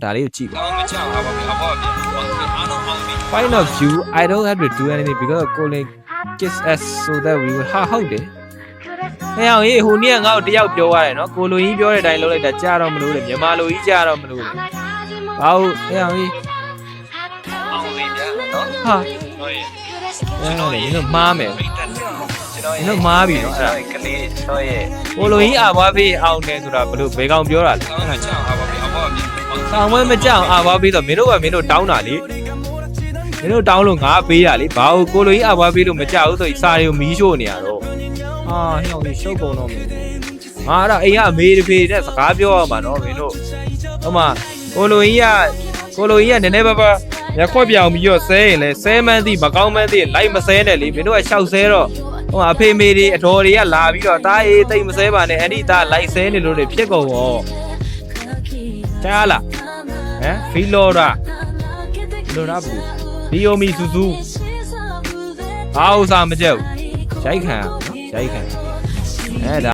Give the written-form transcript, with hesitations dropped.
ဒါလေးကိုကြည့်ပါ Point of view I don't have to do anything because Colin kiss us so that we will ဟာဟုတ်တယ်ဟဲ့အောင်ဟေးဟိုနေ့ကငါ့ကိုတယောက်ပြောရတယ်နော်ကိုလိုကြီးပြောတဲ့အတိုင်းလုပ်လိုက်တာကြားတော့မလို့လေမြန်မာလိုကြီးကြားတော့မလို့လေဘာဟုတ်ဟဲ့အောင်ဟေးအောင်လေးဗျာနော်ဟာကျွန်တော်ရေမားမယ်ကျွန်တော်မားပြီနော်အဲ့ဒါကလေးတော့ရဲ့ကိုလိုကြီးအာဘွားဖေးအောင်တယ်ဆိုတာဘယ်လိုဘယ်ကောင်ပြောတာလဲဆောင်းဝဲမကြောက်အာဘွားဖေးတော့မင်းတို့ကမင်းတို့တောင်းတာလေမင်းတို့တောင်းလို့ငါပေးတာလေဘာလို့ကိုလိုကြီးအာဘွားဖေးလို့မကြောက်ဘူးဆိုစာတွေကိုမီးရှို့နေရတော့ဟာဟိုရှုပ်ကုန်တော့မင်းငါအဲ့ဒါအိမ်ကအမေတဖေနဲ့စကားပြောရမှာနော်မင်းတို့ဟိုမှာကိုလိုကြီးကနည်းနည်းပါးပါးရက်ခွက်ပြောင်ပြီးတော့ဆဲရင်လဲဆဲမှန်းသိမကောင်းမှန်းသိလိုက်မဆဲနဲ့လေမင်းတို့ကရှောက်ဆဲတော့ဟိုအဖေမေတွေအတော်တွေကလာပြီးတော့တားအေးတိတ်မဆဲပါနဲ့အဲ့ဒီသားလိုက်ဆဲနေလို့တွေဖြစ်ကုန်ရောကြားလားဟမ်ဖီလိုရာဘူးဘီယိုမီစူစူဘာဥစားမကြက်ဘူးရိုက်ခံအဲ့ဒါ